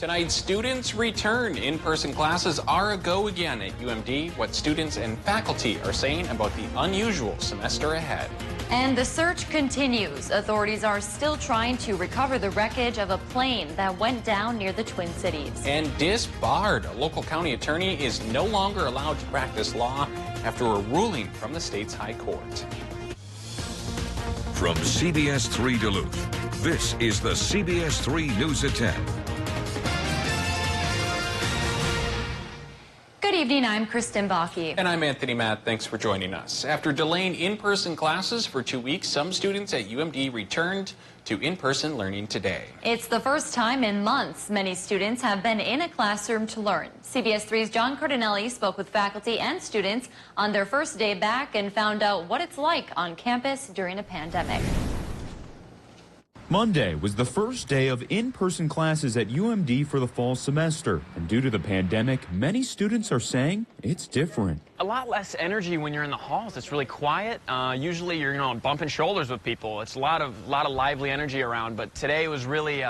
Tonight, students return. In-person classes are a go again at UMD. What students and faculty are saying about the unusual semester ahead. And the search continues. Authorities are still trying to recover the wreckage of a plane that went down near the Twin Cities. And disbarred. A local county attorney is no longer allowed to practice law after a ruling from the state's high court. From CBS3 Duluth, this is the CBS3 News at 10. Good evening, I'm Kristen Bakke. And I'm Anthony Matt. Thanks for joining us. After delaying in-person classes for 2 weeks, some students at UMD returned to in-person learning today. It's the first time in months many students have been in a classroom to learn. CBS3's John Cardinelli spoke with faculty and students on their first day back and found out what it's like on campus during a pandemic. Monday was the first day of in-person classes at UMD for the fall semester. And due to the pandemic, many students are saying it's different. A lot less energy when you're in the halls. It's really quiet. Usually you're, bumping shoulders with people. It's a lot of lively energy around, but today was really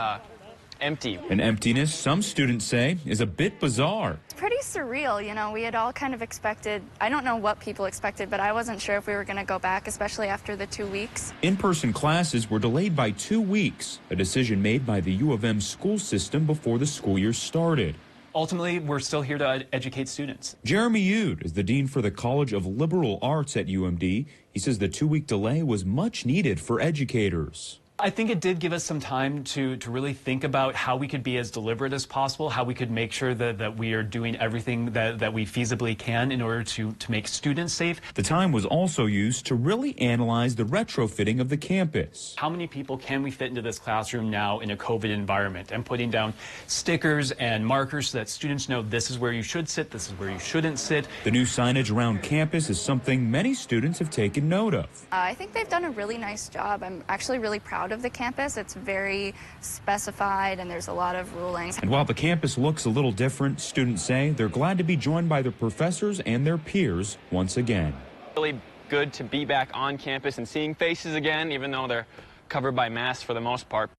empty. An emptiness some students say is a bit bizarre. Pretty surreal, we had all kind of expected, I don't know what people expected, but I wasn't sure if we were going to go back, especially after the 2 weeks. In-person classes were delayed by 2 weeks, a decision made by the U of M school system before the school year started. Ultimately, we're still here to educate students. Jeremy Yude is the dean for the College of Liberal Arts at UMD. He says the 2-week delay was much needed for educators. I think it did give us some time to really think about how we could be as deliberate as possible, how we could make sure that we are doing everything that we feasibly can in order to make students safe. The time was also used to really analyze the retrofitting of the campus. How many people can we fit into this classroom now in a COVID environment? And putting down stickers and markers so that students know this is where you should sit, this is where you shouldn't sit. The new signage around campus is something many students have taken note of. I think they've done a really nice job. I'm actually really proud of the campus. It's very specified and there's a lot of rulings. And while the campus looks a little different, students say they're glad to be joined by their professors and their peers once again. Really good to be back on campus and seeing faces again, even though they're covered by masks for the most part.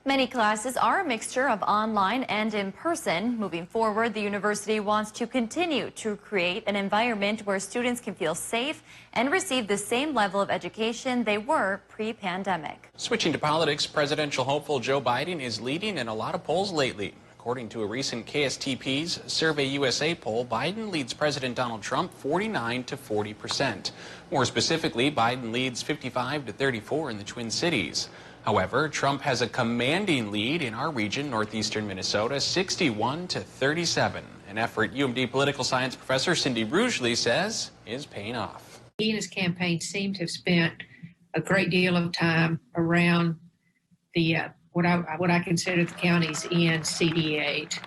Many classes are a mixture of online and in person. Moving forward, the university wants to continue to create an environment where students can feel safe and receive the same level of education they were pre-pandemic. Switching to politics, presidential hopeful Joe Biden is leading in a lot of polls lately. According to a recent KSTP's Survey USA poll, Biden leads President Donald Trump 49 to 40%. More specifically, Biden leads 55 to 34 in the Twin Cities. However, Trump has a commanding lead in our region, northeastern Minnesota, 61 to 37. An effort UMD political science professor Cindy Rugeley says is paying off. He and his campaign seem to have spent a great deal of time around the what I consider the counties in CD8.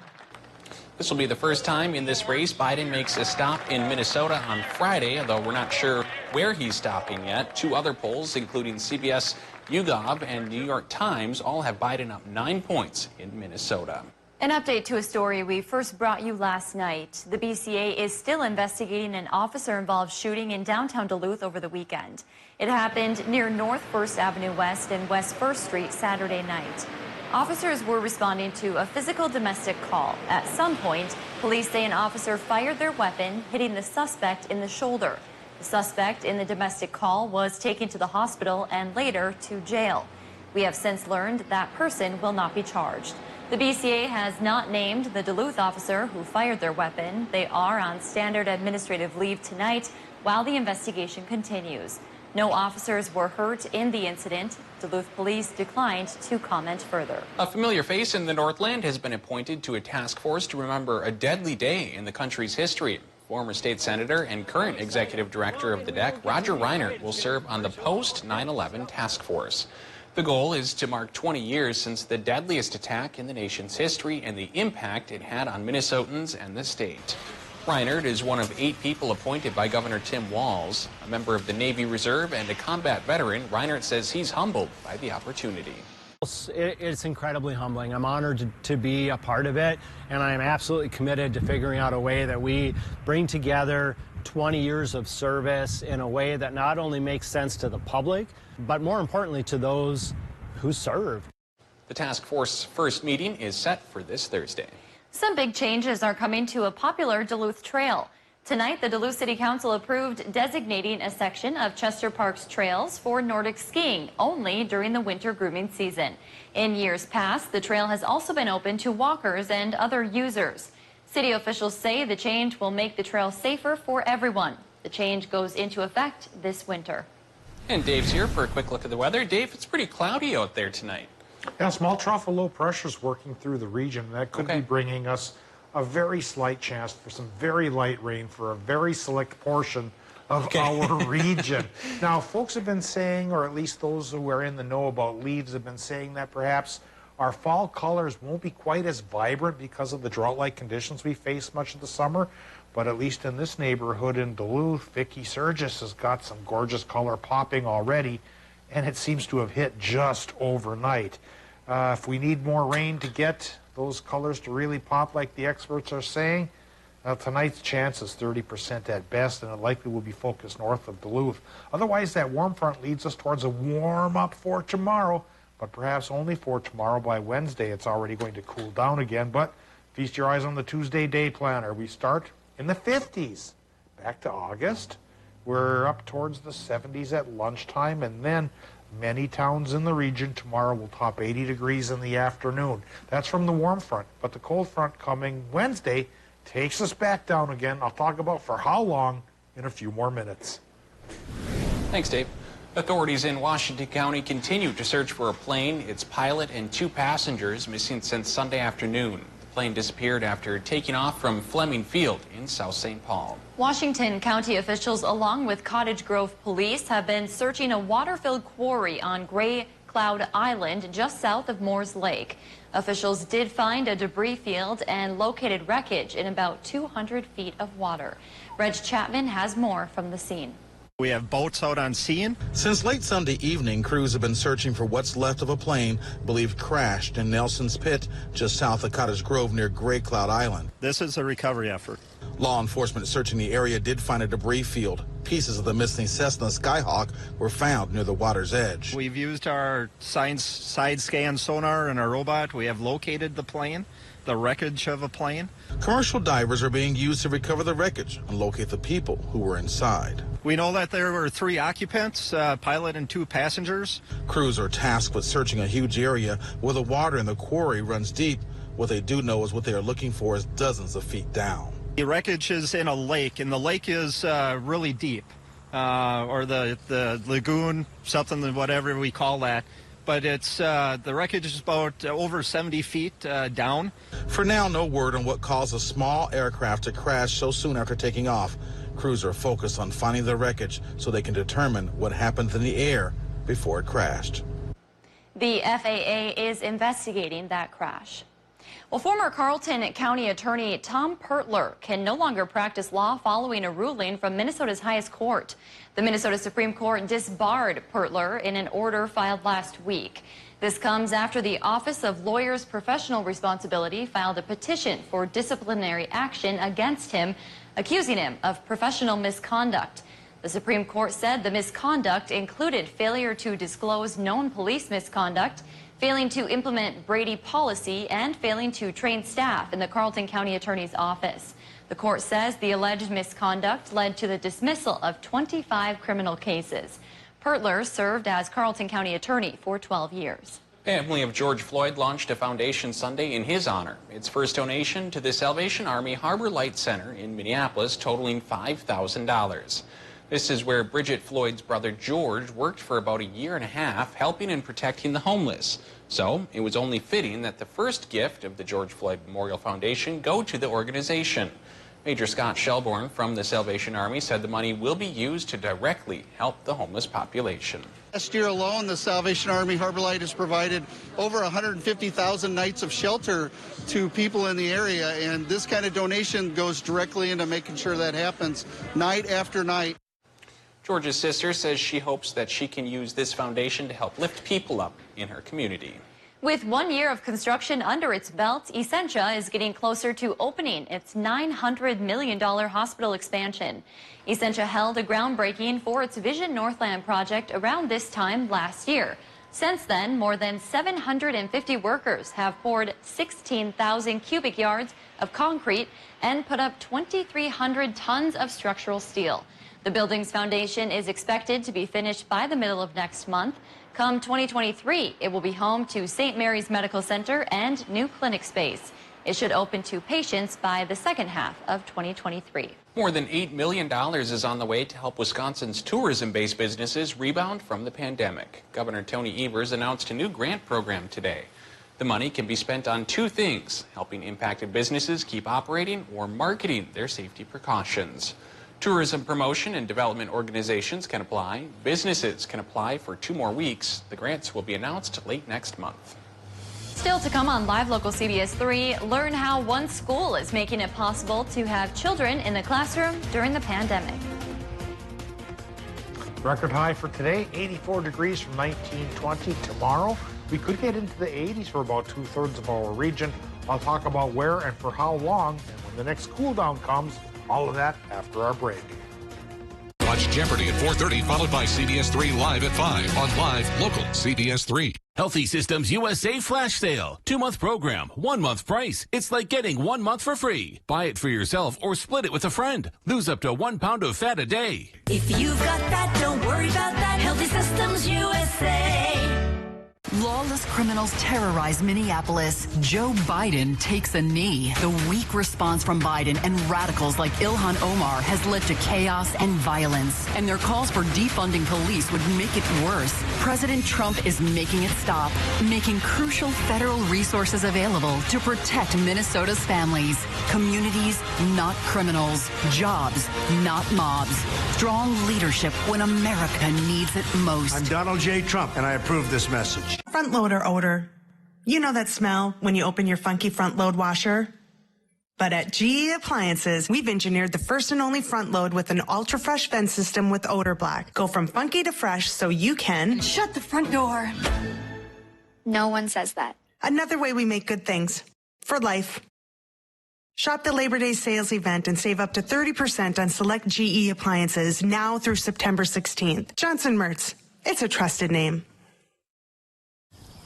This will be the first time in this race Biden makes a stop in Minnesota on Friday, although we're not sure where he's stopping yet. 2 other polls, including CBS, YouGov, and New York Times, all have Biden up 9 points in Minnesota. An update to a story we first brought you last night. The BCA is still investigating an officer-involved shooting in downtown Duluth over the weekend. It happened near North 1st Avenue West and West 1st Street Saturday night. Officers were responding to a physical domestic call. At some point, police say an officer fired their weapon, hitting the suspect in the shoulder. The suspect in the domestic call was taken to the hospital and later to jail. We have since learned that person will not be charged. The BCA has not named the Duluth officer who fired their weapon. They are on standard administrative leave tonight while the investigation continues. No officers were hurt in the incident. Duluth police declined to comment further. A familiar face in the Northland has been appointed to a task force to remember a deadly day in the country's history. Former state senator and current executive director of the DEC, Roger Reinert, will serve on the post-9/11 task force. The goal is to mark 20 years since the deadliest attack in the nation's history and the impact it had on Minnesotans and the state. Reinert is one of 8 people appointed by Governor Tim Walz. A member of the Navy Reserve and a combat veteran, Reinert says he's humbled by the opportunity. It's incredibly humbling. I'm honored to be a part of it, and I'm absolutely committed to figuring out a way that we bring together 20 years of service in a way that not only makes sense to the public, but more importantly to those who serve. The task force first meeting is set for this Thursday. Some big changes are coming to a popular Duluth trail. Tonight, the Duluth City Council approved designating a section of Chester Park's trails for Nordic skiing only during the winter grooming season. In years past, the trail has also been open to walkers and other users. City officials say the change will make the trail safer for everyone. The change goes into effect this winter. And Dave's here for a quick look at the weather. Dave, it's pretty cloudy out there tonight. Yeah, small trough of low pressure is working through the region. That could be bringing us a very slight chance for some very light rain for a very select portion of our region. Now, folks have been saying, or at least those who are in the know about leaves have been saying that perhaps our fall colors won't be quite as vibrant because of the drought-like conditions we face much of the summer. But at least in this neighborhood in Duluth, Vicky Surgis has got some gorgeous color popping already, and it seems to have hit just overnight. If we need more rain to get those colors to really pop like the experts are saying, tonight's chance is 30% at best, and it likely will be focused north of Duluth. Otherwise, that warm front leads us towards a warm-up for tomorrow, but perhaps only for tomorrow. By Wednesday, it's already going to cool down again. But feast your eyes on the Tuesday day planner. We start in the 50s. Back to August, we're up towards the 70s at lunchtime, and then many towns in the region tomorrow will top 80 degrees in the afternoon. That's from the warm front, but the cold front coming Wednesday takes us back down again. I'll talk about for how long in a few more minutes. Thanks, Dave. Authorities in Washington County continue to search for a plane, its pilot, and 2 passengers missing since Sunday afternoon. The plane disappeared after taking off from Fleming Field in South St. Paul. Washington County officials, along with Cottage Grove police, have been searching a water-filled quarry on Gray Cloud Island just south of Moores Lake. Officials did find a debris field and located wreckage in about 200 feet of water. Reg Chapman has more from the scene. We have boats out on scene. Since late Sunday evening, crews have been searching for what's left of a plane believed crashed in Nelson's Pit, just south of Cottage Grove near Gray Cloud Island. This is a recovery effort. Law enforcement searching the area did find a debris field. Pieces of the missing Cessna Skyhawk were found near the water's edge. We've used our side scan sonar and our robot. We have located the plane, the wreckage of a plane. Commercial divers are being used to recover the wreckage and locate the people who were inside. We know that there were 3 occupants, pilot and 2 passengers. Crews are tasked with searching a huge area where the water in the quarry runs deep. What they do know is what they are looking for is dozens of feet down. The wreckage is in a lake, and the lake is really deep, or the lagoon, something, whatever we call that. But it's the wreckage is about over 70 feet down. For now, no word on what caused a small aircraft to crash so soon after taking off. Crews are focused on finding the wreckage so they can determine what happened in the air before it crashed. The FAA is investigating that crash. Well, former Carleton County Attorney Tom Pertler can no longer practice law following a ruling from Minnesota's highest court. The Minnesota Supreme Court disbarred Pertler in an order filed last week. This comes after the Office of Lawyers' Professional Responsibility filed a petition for disciplinary action against him, accusing him of professional misconduct. The Supreme Court said the misconduct included failure to disclose known police misconduct, failing to implement Brady policy, and failing to train staff in the Carleton County Attorney's office. The court says the alleged misconduct led to the dismissal of 25 criminal cases. Pertler served as Carleton County Attorney for 12 years. Family of George Floyd launched a foundation Sunday in his honor. Its first donation to the Salvation Army Harbor Light Center in Minneapolis, totaling $5,000. This is where Bridget Floyd's brother George worked for about a year and a half, helping and protecting the homeless. So it was only fitting that the first gift of the George Floyd Memorial Foundation go to the organization. Major Scott Shelbourne from the Salvation Army said the money will be used to directly help the homeless population. Last year alone, the Salvation Army Harbor Light has provided over 150,000 nights of shelter to people in the area, and this kind of donation goes directly into making sure that happens night after night. George's sister says she hopes that she can use this foundation to help lift people up in her community. With 1 year of construction under its belt, Essentia is getting closer to opening its $900 million hospital expansion. Essentia held a groundbreaking for its Vision Northland project around this time last year. Since then, more than 750 workers have poured 16,000 cubic yards of concrete and put up 2,300 tons of structural steel. The building's foundation is expected to be finished by the middle of next month. Come 2023, it will be home to St. Mary's Medical Center and new clinic space. It should open to patients by the second half of 2023. More than $8 million is on the way to help Wisconsin's tourism-based businesses rebound from the pandemic. Governor Tony Evers announced a new grant program today. The money can be spent on two things: helping impacted businesses keep operating or marketing their safety precautions. Tourism promotion and development organizations can apply. Businesses can apply for 2 more weeks. The grants will be announced late next month. Still to come on Live Local CBS 3, learn how one school is making it possible to have children in the classroom during the pandemic. Record high for today, 84 degrees from 1920. Tomorrow, we could get into the 80s for about 2/3 of our region. I'll talk about where and for how long, and when the next cool down comes. All of that after our break. Watch Jeopardy at 4:30, followed by CBS3 Live at 5 on Live Local CBS3. Healthy Systems USA Flash Sale. 2-month program, 1-month price. It's like getting 1 month for free. Buy it for yourself or split it with a friend. Lose up to 1 pound of fat a day. If you've got that, don't worry about that. Healthy Systems USA. Lawless criminals terrorize Minneapolis. Joe Biden takes a knee. The weak response from Biden and radicals like Ilhan Omar has led to chaos and violence. And their calls for defunding police would make it worse. President Trump is making it stop, making crucial federal resources available to protect Minnesota's families. Communities, not criminals. Jobs, not mobs. Strong leadership when America needs it most. I'm Donald J. Trump, and I approve this message. Front loader odor. You know that smell when you open your funky front load washer? But at GE Appliances, we've engineered the first and only front load with an ultra fresh vent system with odor block. Go from funky to fresh so you can shut the front door. No one says that. Another way we make good things. For life. Shop the Labor Day sales event and save up to 30% on select GE appliances now through September 16th. Johnson Mertz. It's a trusted name.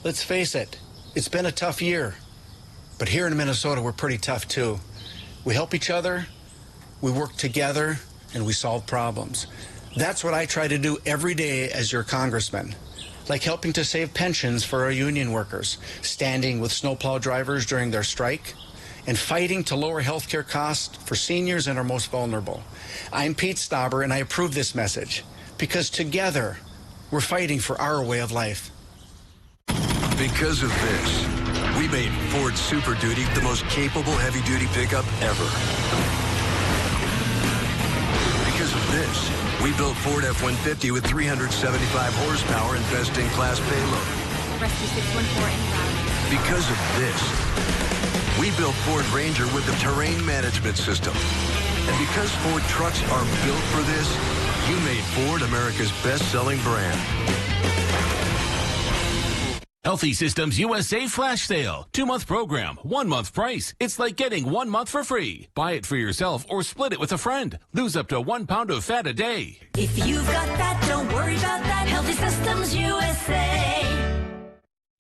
Let's face it, it's been a tough year. But here in Minnesota, we're pretty tough too. We help each other, we work together, and we solve problems. That's what I try to do every day as your congressman. Like helping to save pensions for our union workers, standing with snowplow drivers during their strike, and fighting to lower health care costs for seniors and our most vulnerable. I'm Pete Stauber, and I approve this message because together, we're fighting for our way of life. Because of this, we made Ford Super Duty the most capable heavy-duty pickup ever. Because of this, we built Ford F-150 with 375 horsepower and best-in-class payload. Rescue 614 en route. Because of this, we built Ford Ranger with the terrain management system. And because Ford trucks are built for this, you made Ford America's best-selling brand. Healthy Systems USA Flash Sale. 2-month program, 1-month price. It's like getting 1 month for free. Buy it for yourself or split it with a friend. Lose up to 1 pound of fat a day. If you've got that, don't worry about that. Healthy Systems USA.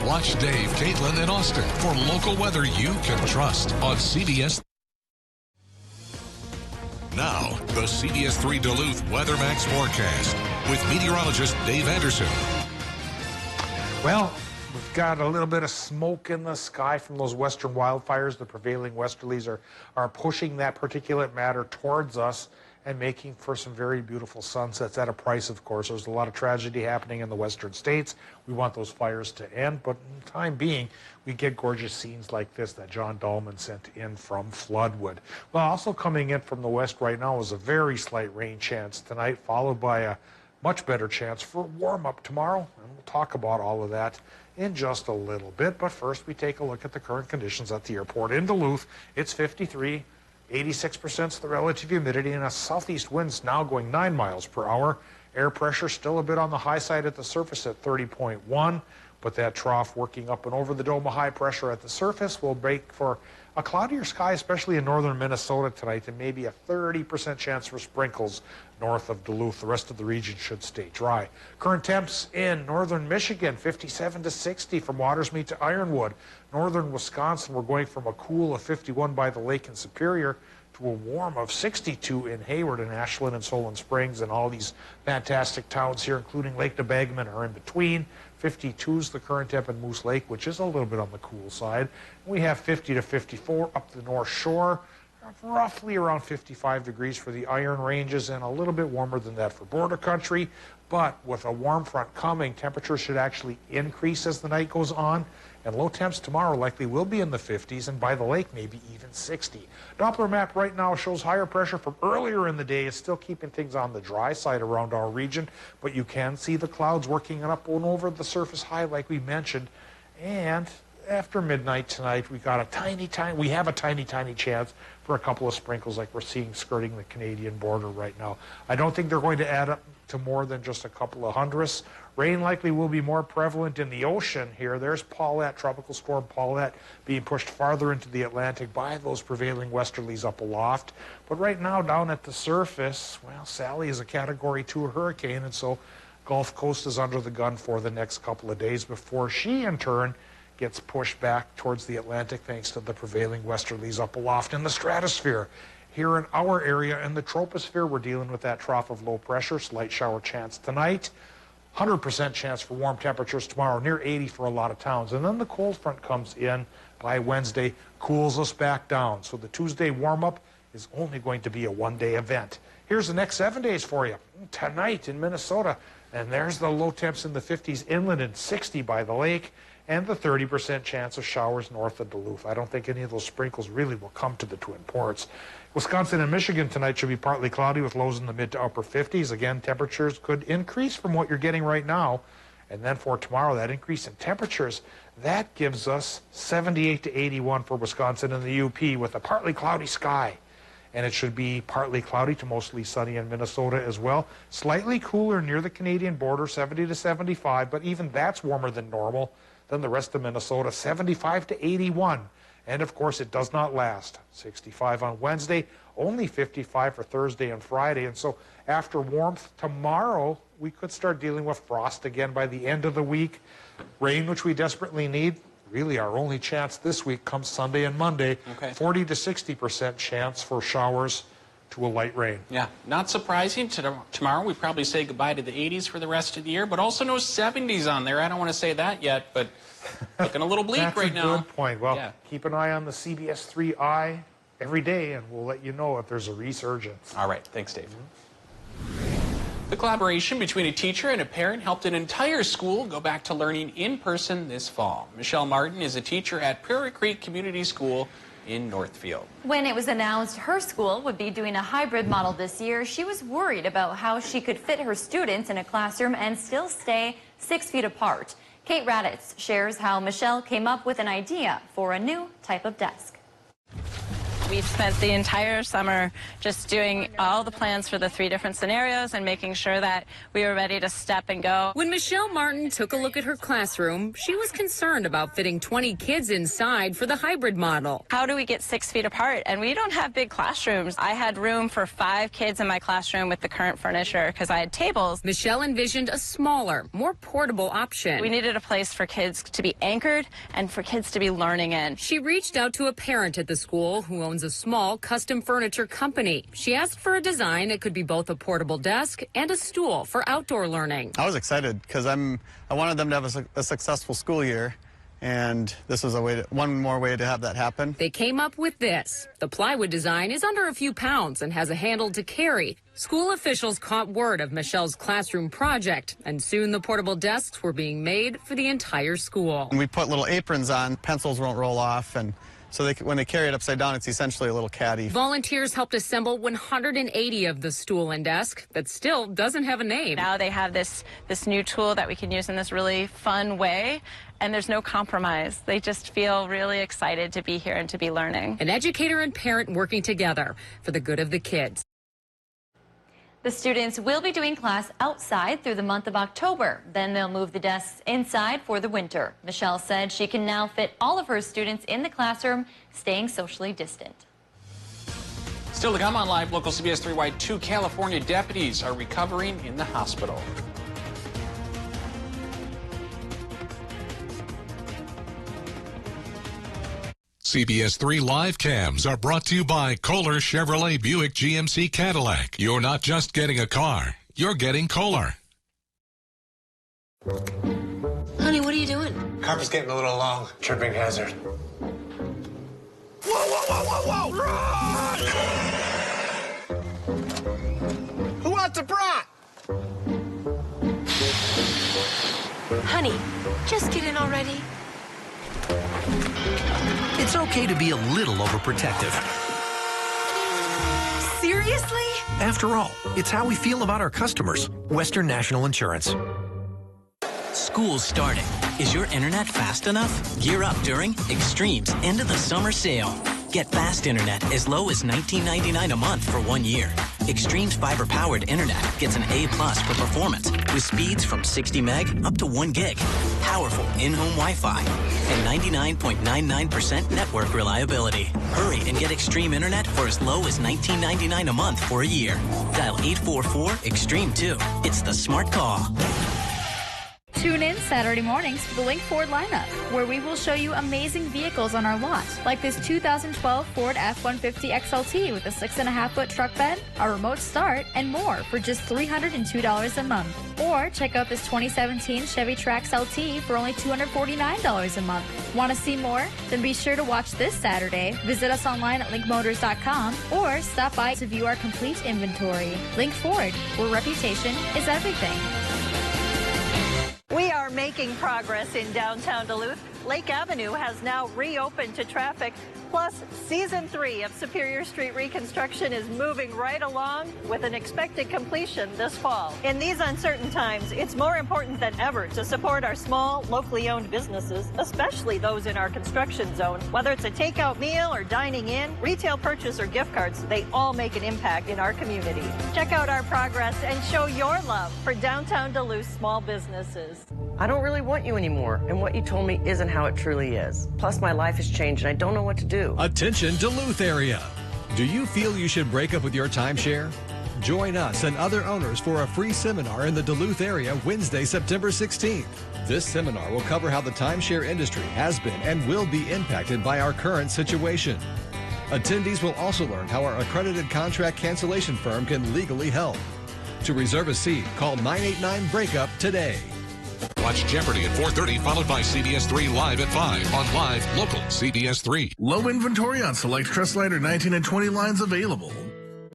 Watch Dave, Caitlin, and Austin for local weather you can trust on CBS. Now, the CBS3 Duluth Weather Max forecast with meteorologist Dave Anderson. Well, we've got a little bit of smoke in the sky from those western wildfires. The prevailing westerlies are pushing that particulate matter towards us and making for some very beautiful sunsets at a price, of course. There's a lot of tragedy happening in the western states. We want those fires to end, but in the time being, we get gorgeous scenes like this that John Dahlman sent in from Floodwood. Well, also coming in from the west right now is a very slight rain chance tonight, followed by a much better chance for warm-up tomorrow, and we'll talk about all of that in just a little bit. But first, we take a look at the current conditions at the airport in Duluth. It's 53, 86% is the relative humidity, and a southeast wind's now going 9 miles per hour. Air pressure still a bit on the high side at the surface at 30.1, but that trough working up and over the dome of high pressure at the surface will make for a cloudier sky, especially in northern Minnesota tonight, and maybe a 30% chance for sprinkles north of Duluth. The rest of the region should stay dry. Current temps in northern Michigan, 57 to 60 from Watersmeet to Ironwood. Northern Wisconsin, we're going from a cool of 51 by the lake in Superior to a warm of 62 in Hayward and Ashland and Solon Springs, and all these fantastic towns here, including Lake Nebagaman, are in between. 52 is the current temp in Moose Lake, which is a little bit on the cool side. We have 50 to 54 up the North Shore, roughly around 55 degrees for the Iron Ranges, and a little bit warmer than that for border country. But with a warm front coming, temperatures should actually increase as the night goes on, and low temps tomorrow likely will be in the 50s, and by the lake maybe even 60. Doppler map right now shows higher pressure from earlier in the day is still keeping things on the dry side around our region, but you can see the clouds working up and over the surface high like we mentioned. And after midnight tonight, we have a tiny chance for a couple of sprinkles like we're seeing skirting the Canadian border right now. I don't think they're going to add up to more than just a couple of hundredths. Rain likely will be more prevalent in the ocean here. There's Paulette, Tropical Storm Paulette, being pushed farther into the Atlantic by those prevailing westerlies up aloft. But right now, down at the surface, well, Sally is a Category 2 hurricane, and so Gulf Coast is under the gun for the next couple of days before she, in turn, gets pushed back towards the Atlantic thanks to the prevailing westerlies up aloft in the stratosphere. Here in our area in the troposphere, we're dealing with that trough of low pressure, slight shower chance tonight, 100% chance for warm temperatures tomorrow, near 80 for a lot of towns. And then the cold front comes in by Wednesday, cools us back down. So the Tuesday warm-up is only going to be a one-day event. Here's the next 7 days for you. Tonight in Minnesota, and there's the low temps in the 50s inland and 60 by the lake, and the 30% chance of showers north of Duluth. I don't think any of those sprinkles really will come to the Twin Ports. Wisconsin and Michigan tonight should be partly cloudy with lows in the mid to upper 50s. Again, temperatures could increase from what you're getting right now. And then for tomorrow, that increase in temperatures, that gives us 78 to 81 for Wisconsin and the UP with a partly cloudy sky. And it should be partly cloudy to mostly sunny in Minnesota as well. Slightly cooler near the Canadian border, 70 to 75, but even that's warmer than normal. Then the rest of Minnesota, 75 to 81. And of course, it does not last. 65 on Wednesday, only 55 for Thursday and Friday. And so after warmth tomorrow, we could start dealing with frost again by the end of the week. Rain, which we desperately need. Really, our only chance this week comes Sunday and Monday. 40 to 60% chance for showers to a light rain. Yeah, not surprising. Tomorrow we probably say goodbye to the 80s for the rest of the year, but also no 70s on there. I don't want to say that yet, but looking a little bleak right now. That's a good point. Well, keep an eye on the CBS3 eye every day, and we'll let you know if there's a resurgence. All right. Thanks, Dave. The collaboration between a teacher and a parent helped an entire school go back to learning in person this fall. Michelle Martin is a teacher at Prairie Creek Community School in Northfield. When it was announced her school would be doing a hybrid model this year, she was worried about how she could fit her students in a classroom and still stay 6 feet apart. Kate Raditz shares how Michelle came up with an idea for a new type of desk. We've spent the entire summer just doing all the plans for the 3 different scenarios and making sure that we were ready to step and go. When Michelle Martin took a look at her classroom, she was concerned about fitting 20 kids inside for the hybrid model. How do we get 6 feet apart? And we don't have big classrooms. I had room for 5 kids in my classroom with the current furniture because I had tables. Michelle envisioned a smaller, more portable option. We needed a place for kids to be anchored and for kids to be learning in. She reached out to a parent at the school who owns a small custom furniture company. She asked for a design that could be both a portable desk and a stool for outdoor learning. I was excited because I wanted them to have a successful school year, and this was one more way to have that happen. They came up with this. The plywood design is under a few pounds and has a handle to carry. School officials caught word of Michelle's classroom project, and soon the portable desks were being made for the entire school. And we put little aprons on, pencils won't roll off, and so when they carry it upside down, it's essentially a little caddy. Volunteers helped assemble 180 of the stool and desk that still doesn't have a name. Now they have this new tool that we can use in this really fun way, and there's no compromise. They just feel really excited to be here and to be learning. An educator and parent working together for the good of the kids. The students will be doing class outside through the month of October. Then they'll move the desks inside for the winter. Michelle said she can now fit all of her students in the classroom, staying socially distant. Still Still to come on Live Local CBS 3 why 2 California deputies are recovering in the hospital. CBS 3 live cams are brought to you by Kohler Chevrolet Buick GMC Cadillac. You're not just getting a car, you're getting Kohler. Honey, what are you doing? Carpet's getting a little long. Tripping hazard. Whoa, whoa, whoa, whoa, whoa! Run! Who wants a brat? Honey, just get in already. It's okay to be a little overprotective. Seriously? After all, it's how we feel about our customers. Western National Insurance. School's starting. Is your internet fast enough? Gear up during Extreme's end of the summer sale. Get fast internet as low as $19.99 a month for 1 year. Extreme's fiber-powered internet gets an A+ for performance with speeds from 60 meg up to 1 gig. Powerful in-home Wi-Fi and 99.99% network reliability. Hurry and get Extreme internet for as low as $19.99 a month for a year. Dial 844-EXTREME2. It's the smart call. Tune in Saturday mornings for the Link Ford lineup, where we will show you amazing vehicles on our lot, like this 2012 Ford F-150 XLT with a 6.5-foot truck bed, a remote start, and more for just $302 a month. Or check out this 2017 Chevy Trax LT for only $249 a month. Want to see more? Then be sure to watch this Saturday. Visit us online at linkmotors.com or stop by to view our complete inventory. Link Ford, where reputation is everything. We are making progress in downtown Duluth. Lake Avenue has now reopened to traffic. Plus, Season 3 of Superior Street reconstruction is moving right along with an expected completion this fall. In these uncertain times, it's more important than ever to support our small, locally owned businesses, especially those in our construction zone. Whether it's a takeout meal or dining in, retail purchase or gift cards, they all make an impact in our community. Check out our progress and show your love for downtown Duluth small businesses. I don't really want you anymore, and what you told me isn't how it truly is. Plus, my life has changed, and I don't know what to do. Attention Duluth area. Do you feel you should break up with your timeshare? Join us and other owners for a free seminar in the Duluth area Wednesday, September 16th. This seminar will cover how the timeshare industry has been and will be impacted by our current situation. Attendees will also learn how our accredited contract cancellation firm can legally help. To reserve a seat, call 989-BREAKUP today. Watch Jeopardy at 4:30, followed by CBS 3 Live at 5 on Live Local CBS 3. Low inventory on select Tresslater 19 and 20 lines available.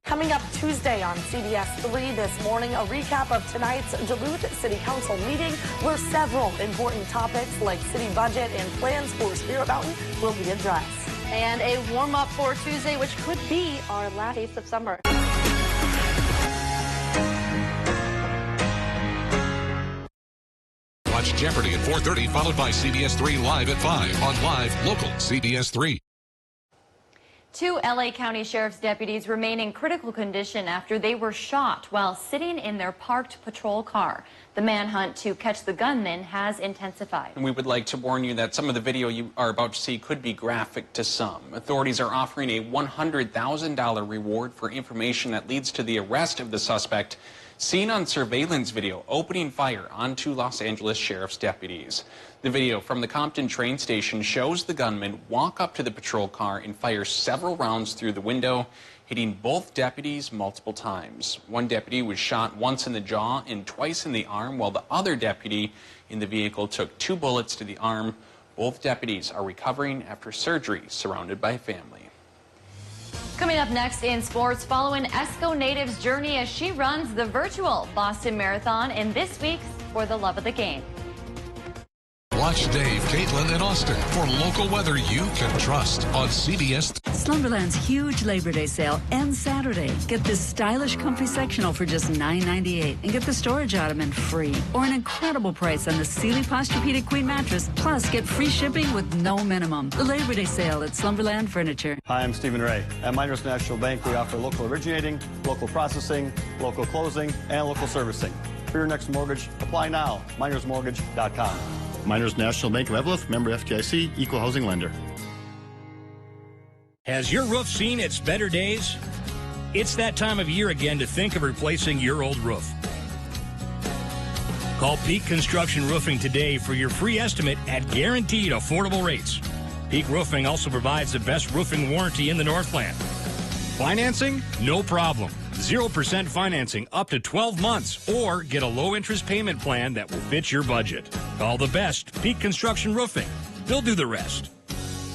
Coming up Tuesday on CBS 3 this morning, a recap of tonight's Duluth City Council meeting where several important topics like city budget and plans for Spirit Mountain will be addressed. And a warm-up for Tuesday, which could be our last taste of summer. Watch Jeopardy at 4:30, followed by CBS 3 Live at 5 on Live Local CBS 3. 2 LA County Sheriff's deputies remain in critical condition after they were shot while sitting in their parked patrol car. The manhunt to catch the gunman has intensified. And we would like to warn you that some of the video you are about to see could be graphic to some. Authorities are offering a $100,000 reward for information that leads to the arrest of the suspect seen on surveillance video opening fire on 2 Los Angeles Sheriff's deputies. The video from the Compton train station shows the gunman walk up to the patrol car and fire several rounds through the window, hitting both deputies multiple times. One deputy was shot once in the jaw and twice in the arm, while the other deputy in the vehicle took 2 bullets to the arm. Both deputies are recovering after surgery, surrounded by family. Coming up next in sports, following Esco native's journey as she runs the virtual Boston Marathon in this week's For the Love of the Game. Watch Dave, Caitlin, and Austin for local weather you can trust on CBS. Slumberland's huge Labor Day sale ends Saturday. Get this stylish, comfy sectional for just $9.98 and get the storage ottoman free. Or an incredible price on the Sealy Posturepedic Queen mattress. Plus, get free shipping with no minimum. The Labor Day sale at Slumberland Furniture. Hi, I'm Stephen Ray. At Miners National Bank, we offer local originating, local processing, local closing, and local servicing. For your next mortgage, apply now. minersmortgage.com. Miners National Bank of Evelyn, member FDIC, equal housing lender. Has your roof seen its better days? It's that time of year again to think of replacing your old roof. Call Peak Construction Roofing today for your free estimate at guaranteed affordable rates. Peak Roofing also provides the best roofing warranty in the Northland. Financing? No problem. 0% financing up to 12 months, or get a low-interest payment plan that will fit your budget. Call the best, Peak Construction Roofing. They'll do the rest.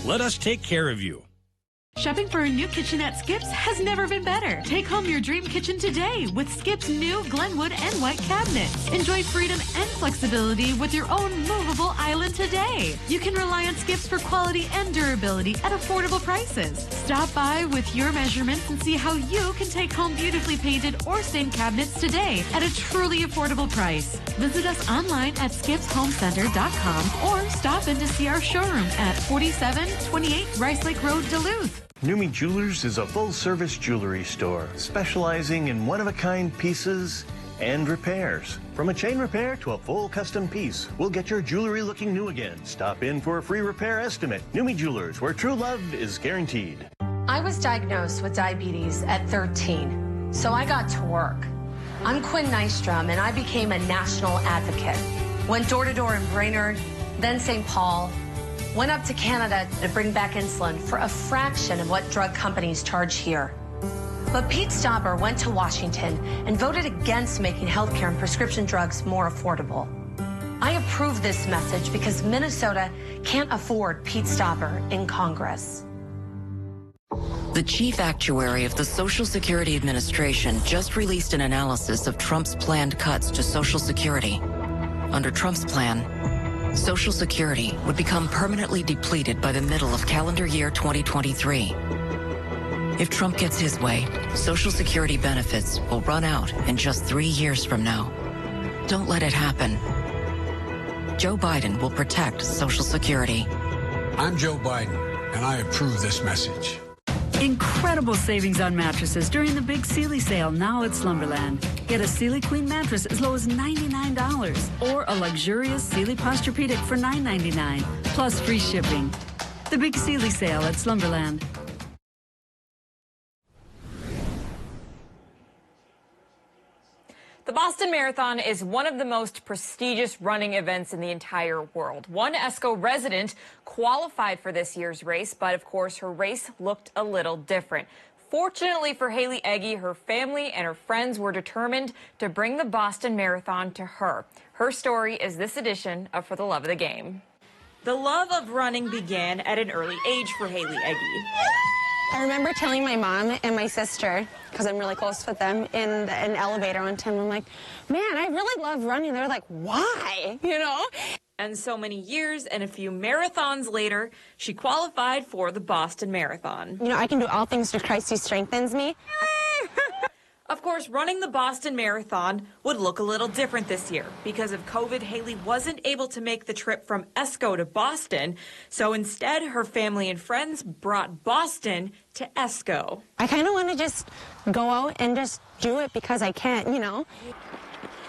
Let us take care of you. Shopping for a new kitchen at Skips has never been better. Take home your dream kitchen today with Skips' new Glenwood and White cabinets. Enjoy freedom and flexibility with your own movable island today. You can rely on Skips for quality and durability at affordable prices. Stop by with your measurements and see how you can take home beautifully painted or stained cabinets today at a truly affordable price. Visit us online at skipshomecenter.com or stop in to see our showroom at 4728 Rice Lake Road, Duluth. Numi Jewelers is a full-service jewelry store specializing in one-of-a-kind pieces and repairs. From a chain repair to a full custom piece, we'll get your jewelry looking new again. Stop in for a free repair estimate. Numi Jewelers, where true love is guaranteed. I was diagnosed with diabetes at 13, so I got to work. I'm Quinn Nystrom, and I became a national advocate. Went door to door in Brainerd, then St. Paul. Went up to Canada to bring back insulin for a fraction of what drug companies charge here. But Pete Stopper went to Washington and voted against making healthcare and prescription drugs more affordable. I approve this message because Minnesota can't afford Pete Stopper in Congress. The chief actuary of the Social Security Administration just released an analysis of Trump's planned cuts to Social Security. Under Trump's plan, Social Security would become permanently depleted by the middle of calendar year 2023. If Trump gets his way, Social Security benefits will run out in just 3 years from now. Don't let it happen. Joe Biden will protect Social Security. I'm Joe Biden, and I approve this message. Incredible savings on mattresses during the Big Sealy sale now at Slumberland. Get a Sealy Queen mattress as low as $99 or a luxurious Sealy Posturepedic for $9.99 plus free shipping. The Big Sealy sale at Slumberland. The Boston Marathon is one of the most prestigious running events in the entire world. One ESCO resident qualified for this year's race, but of course her race looked a little different. Fortunately for Haley Eggy, her family and her friends were determined to bring the Boston Marathon to her. Her story is this edition of For the Love of the Game. The love of running began at an early age for Haley Eggy. I remember telling my mom and my sister, because I'm really close with them, in an elevator one time, I'm like, man, I really love running. They're like, why? You know? And so many years and a few marathons later, she qualified for the Boston Marathon. You know, I can do all things through Christ who strengthens me. Of course, running the Boston Marathon would look a little different this year. Because of COVID, Haley wasn't able to make the trip from ESCO to Boston. So instead, her family and friends brought Boston to ESCO. I kind of want to just go out and just do it because I can, you know.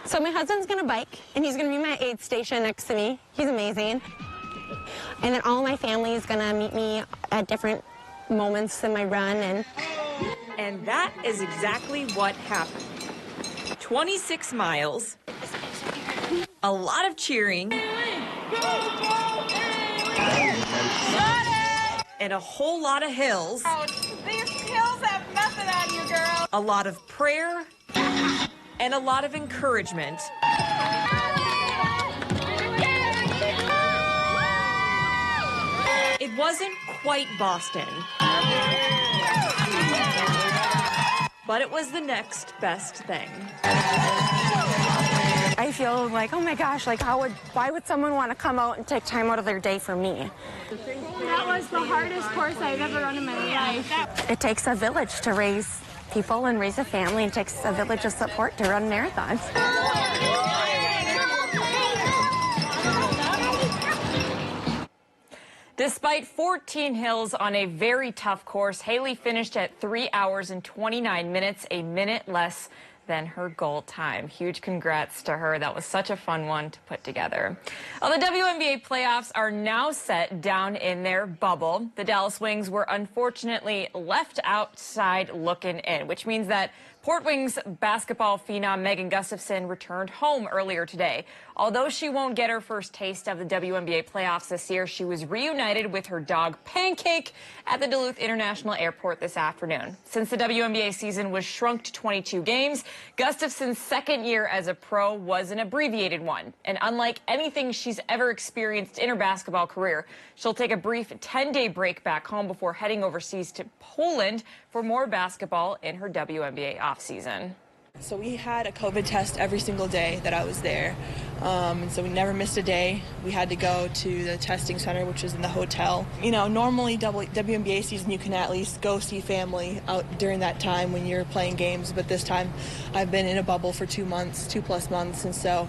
So my husband's going to bike, and he's going to be my aid station next to me. He's amazing. And then all my family is going to meet me at different moments in my run. And that is exactly what happened. 26 miles, a lot of cheering, and a whole lot of hills. Oh, these hills have nothing on you, girl. A lot of prayer and a lot of encouragement. It wasn't quite Boston, but it was the next best thing. I feel like, oh my gosh, like why would someone want to come out and take time out of their day for me? That was the hardest course I've ever run in my life. It takes a village to raise people and raise a family. It takes a village of support to run marathons. Despite 14 hills on a very tough course, Haley finished at 3 hours and 29 minutes, a minute less than her goal time. Huge congrats to her. That was such a fun one to put together. Well, the WNBA playoffs are now set down in their bubble. The Dallas Wings were unfortunately left outside looking in, which means that Port Wings basketball phenom Megan Gustafson returned home earlier today. Although she won't get her first taste of the WNBA playoffs this year, she was reunited with her dog Pancake at the Duluth International Airport this afternoon. Since the WNBA season was shrunk to 22 games, Gustafson's second year as a pro was an abbreviated one. And unlike anything she's ever experienced in her basketball career, she'll take a brief 10-day break back home before heading overseas to Poland for more basketball in her WNBA offseason. So we had a COVID test every single day that I was there, and so we never missed a day. We had to go to the testing center, which was in the hotel. You know, normally WNBA season you can at least go see family out during that time when you're playing games, but this time I've been in a bubble for 2 months, 2+ months, and so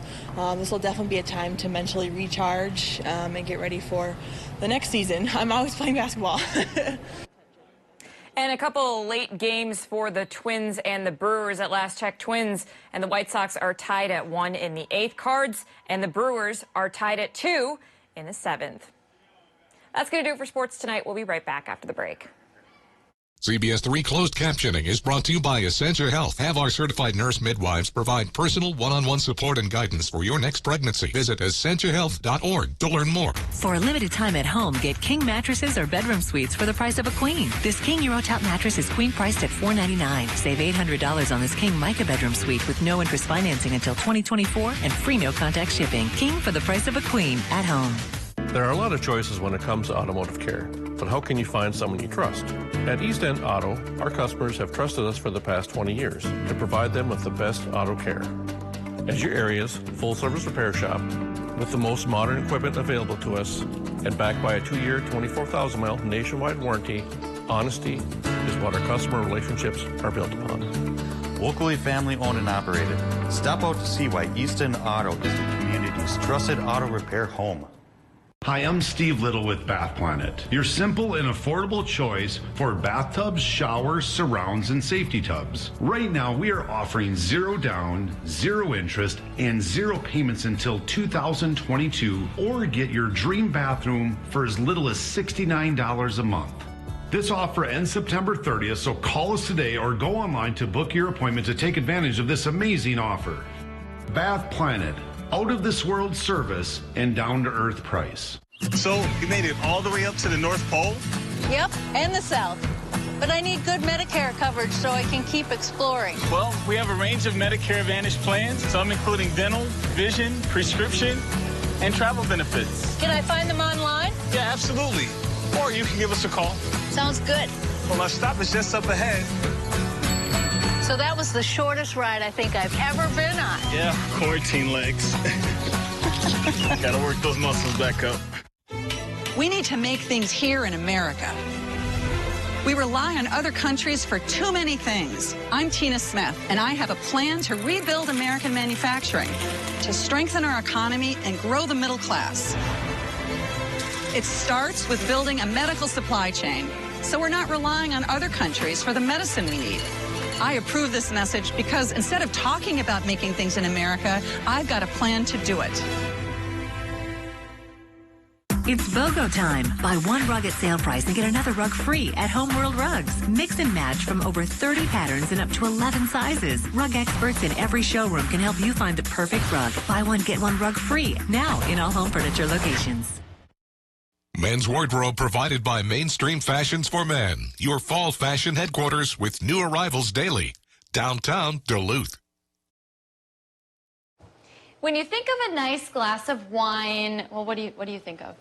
this will definitely be a time to mentally recharge and get ready for the next season. I'm always playing basketball. And a couple late games for the Twins and the Brewers. At last check, Twins and the White Sox are tied at 1 in the 8th. Cards and the Brewers are tied at 2 in the 7th. That's going to do it for sports tonight. We'll be right back after the break. CBS3 closed captioning is brought to you by Essentia Health. Have our certified nurse midwives provide personal one-on-one support and guidance for your next pregnancy. Visit essentiahealth.org to learn more. For a limited time at home, get king mattresses or bedroom suites for the price of a queen. This king Euro top mattress is queen priced at $499. Save $800 on this king Mica bedroom suite with no interest financing until 2024 and free no-contact shipping. King for the price of a queen at home. There are a lot of choices when it comes to automotive care, but how can you find someone you trust? At East End Auto, our customers have trusted us for the past 20 years to provide them with the best auto care. As your area's full-service repair shop, with the most modern equipment available to us, and backed by a 2-year, 24,000-mile nationwide warranty, honesty is what our customer relationships are built upon. Locally family-owned and operated. Stop out to see why East End Auto is the community's trusted auto repair home. Hi, I'm Steve Little with Bath Planet, your simple and affordable choice for bathtubs, showers, surrounds, and safety tubs. Right now, we are offering 0 down, 0 interest, and 0 payments until 2022, or get your dream bathroom for as little as $69 a month. This offer ends September 30th, so call us today or go online to book your appointment to take advantage of this amazing offer. Bath Planet. Out of this world service and down to earth price. So you made it all the way up to the North Pole? Yep, and the South. But I need good Medicare coverage so I can keep exploring. Well, we have a range of Medicare Advantage plans, some including dental, vision, prescription, and travel benefits. Can I find them online? Yeah, absolutely. Or you can give us a call. Sounds good. Well, our stop is just up ahead. So that was the shortest ride I think I've ever been on. Yeah, quarantine legs. Gotta work those muscles back up. We need to make things here in America. We rely on other countries for too many things. I'm Tina Smith, and I have a plan to rebuild American manufacturing, to strengthen our economy and grow the middle class. It starts with building a medical supply chain, so we're not relying on other countries for the medicine we need. I approve this message because instead of talking about making things in America, I've got a plan to do it. It's BOGO time. Buy one rug at sale price and get another rug free at Home World Rugs. Mix and match from over 30 patterns and up to 11 sizes. Rug experts in every showroom can help you find the perfect rug. Buy one, get one rug free. Now in all home furniture locations. Men's wardrobe provided by Mainstream Fashions for Men, your fall fashion headquarters with new arrivals daily. Downtown Duluth. When you think of a nice glass of wine, well, what do you think of?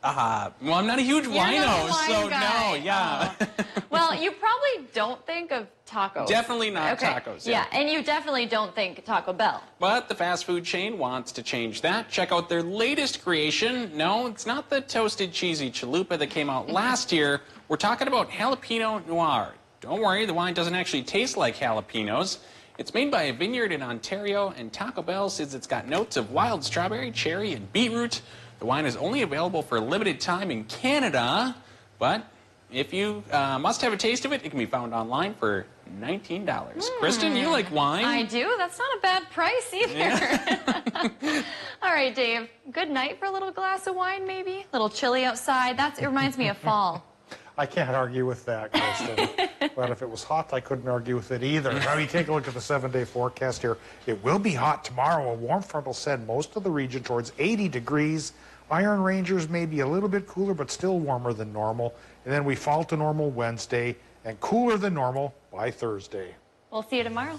Well, I'm not a huge wino, so guy. No, yeah. Oh. Well, you probably don't think of tacos. Definitely not tacos. Yeah, and you definitely don't think Taco Bell. But the fast food chain wants to change that. Check out their latest creation. No, it's not the toasted cheesy chalupa that came out last year. We're talking about jalapeno noir. Don't worry, the wine doesn't actually taste like jalapenos. It's made by a vineyard in Ontario, and Taco Bell says it's got notes of wild strawberry, cherry, and beetroot. The wine is only available for a limited time in Canada, but If you must have a taste of it, it can be found online for $19. Kristen, you like wine? I do. That's not a bad price either. Yeah. All right, Dave. Good night for a little glass of wine, maybe? A little chilly outside. It reminds me of fall. I can't argue with that, Kristen. But if it was hot, I couldn't argue with it either. I mean, take a look at the 7-day forecast here. It will be hot tomorrow. A warm front will send most of the region towards 80 degrees. Iron Rangers may be a little bit cooler, but still warmer than normal. And then we fall to normal Wednesday and cooler than normal by Thursday. We'll see you tomorrow.